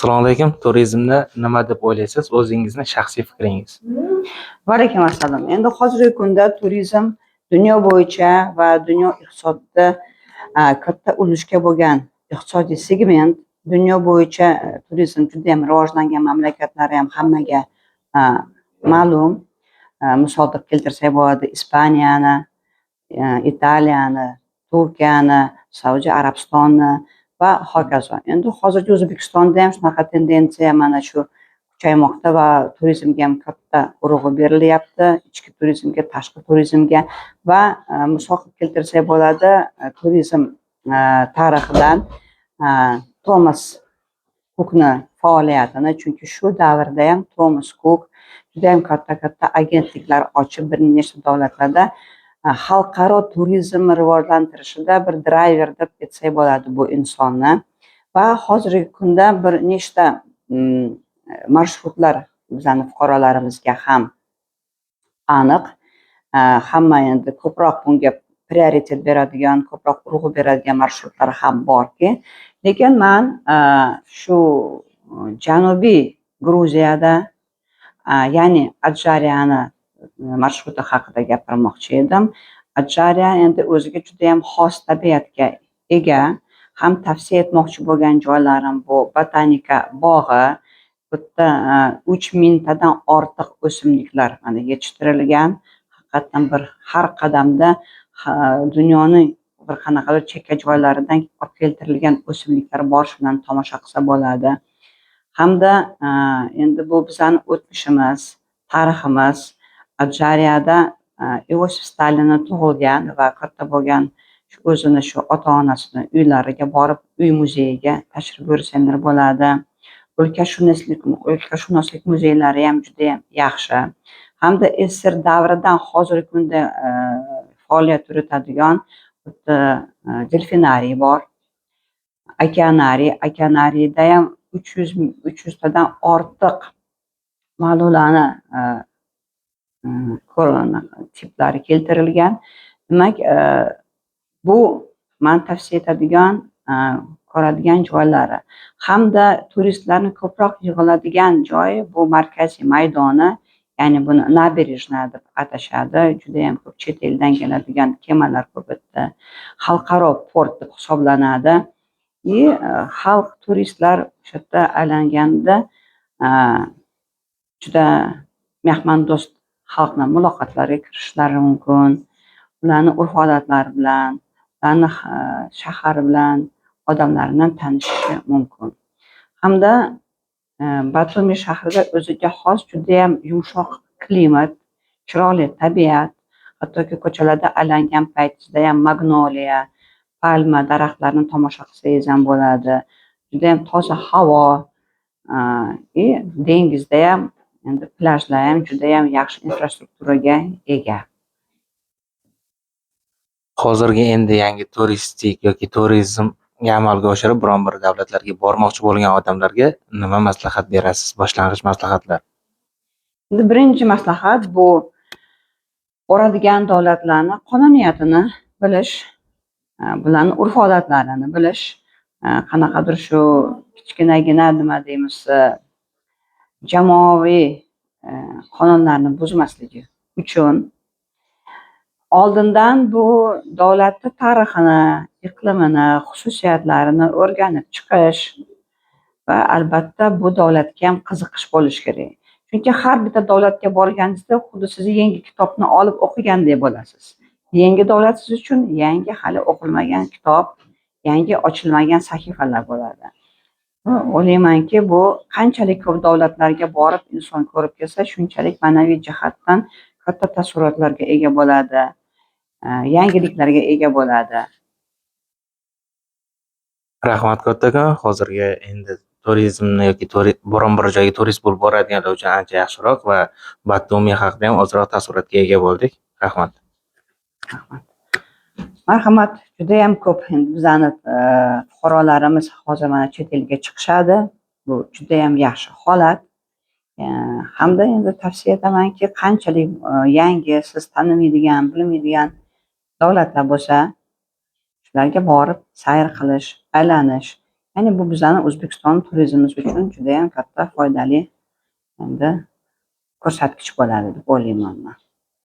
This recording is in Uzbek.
Assalomu alaykum. Turizmni nima deb o'ylaysiz? O'zingizni shaxsiy fikringiz. Va alaykum assalom. Endi hozirgi kunda turizm dunyo bo'yicha va dunyo iqtisodida katta ulushga bo'lgan iqtisodiy segment. Dunyo bo'yicha turizm juda ham rivojlangan mamlakatlar ham hammaga ma'lum. Misol keltirsak bo'ladi Ispaniyani, Italiyani, Turkiyani, Saudiya Arabistonni va hokazo. Endi hozirgi O'zbekistonda ham shunaqa tendensiya mana shu kuchaymoqda va turizmga ham katta urg'u berilyapti, ichki turizmga, tashqi turizmga va misol keltirsak bo'ladi turizm tarixidan Tomas Kukni faoliyatini, chunki shu davrda ham Tomas Kuk juda ham katta agentliklar ochib bir nechta davlatlarda xalqaro turizm rivojlantirishida bir driver deb aytsak bo'ladi bu insonni. Va hozirgi kunda bir nechta marshrutlar bizning fuqarolarimizga ham aniq. Hamma endi ko'proq bunga prioritet beradigan, ko'proq urg'u beradigan marshrutlar ham borki, lekin men shu Janubiy Gruziyada, ya'ni Adjariyani marshruti haqida gapirmoqchi edim. Adjariya endi o'ziga juda ham xos tabiatga ega. Ham tavsiya etmoqchi bo'lgan joylarim bu botanika bog'i. Bu yerda 3000 tadan ortiq o'simliklar mana yetishtirilgan. Haqiqatan bir har qadamda dunyoning bir qanaqadir chekka joylaridan olib keltirilgan o'simliklar bor, shuni tomosha qilsa bo'ladi. Hamda endi bu bizning o'tmishimiz, tariximiz. Adjariyada Iosif Stalinni tug'ilgan va katta bo'lgan o'zini shu ota-onasini uylariga borib, uy muzeyiga tashrif buyursanglar bo'ladi. O'lkashunoslik muzeylari ham juda ham yaxshi. Hamda SSR davridan hozirgi kunda faoliyat yuritadigan delfinariy bor. Okeanariyda ham 300 tadan ortiq ma'lulani tiplari keltirilgan. Demak, bu men tavsiya etadigan, ko'radigan joylari. Hamda turistlarni ko'proq yig'iladigan joy bu markaziy maydoni, ya'ni buni nabережная deb atashadi. Juda ham ko'p chet eldan keladigan kemalar ko'p edi. Xalqaro port deb hisoblanadi. Xalq turistlar o'sha yerda aylanganda juda mehmondo'st xalqni muloqotlariga kirishlari mumkin. Ularning urf-odatlari bilan, ularning shahari bilan, odamlari bilan tanishishi mumkin. Hamda Batumi shahrida o'ziga xos juda ham yumshoq klimat, chiroyli tabiat, hattoki ko'chalarda aylangan paytingizda ham magnoliya, palma daraxtlarini tomosha qilsangiz ham bo'ladi. Juda ham toza havo, dengizda ham endi plyajlar ham juda ham yaxshi infrastrukturaga ega. Hozirgi endi yangi turistik yoki turizmga amalga oshirib biron bir davlatlarga bormoqchi bo'lgan odamlarga nima maslahat berasiz? Boshlang'ich maslahatlar. Endi birinchi maslahat bu boradigan davlatlarning qonuniyatini bilish, bularning urf-odatlarini bilish, qanaqadir shu kichkinagina nima deymiz, jamoaviy qonunlarni buzmasligi uchun oldindan bu davlatning tarixini, iqlimini, xususiyatlarini o'rganib chiqish va albatta bu davlatga ham qiziqish bo'lishi kerak. Chunki har bitta davlatga borganingizda xuddi siz yangi kitobni olib o'qigandek bo'lasiz. Yangi davlat siz uchun yangi hali o'qilmagan kitob, yangi ochilmagan sahifalar bo'ladi. O'ylaymanki, bu qanchalik ko'p davlatlarga borib inson ko'rib kelsa, shunchalik ma'naviy jihatdan katta taassurotlarga ega bo'ladi, yangiliklarga ega bo'ladi. Rahmat kattakon. Hozirgi endi turizmni yoki biron bir joyga turist bo'lib boradiganlar uchun ancha yaxshiroq va Batumi haqida ham ozroq taassurotga ega bo'ldik. Rahmat. Marhamat. Juda ham ko'p bizning fuqarolarimiz hozir mana chet elga chiqishadi. Bu juda ham yaxshi holat. Hamda endi tavsiya etamanki, qanchalik yangi siz tanimaydigan, bilmaydigan davlatlar bo'lsa, shularga borib sayr qilish, aylanish, Ya'ni bu bizani O'zbekiston turizmimiz uchun juda ham katta foydali endi ko'rsatkich bo'ladi deb o'ylayman men.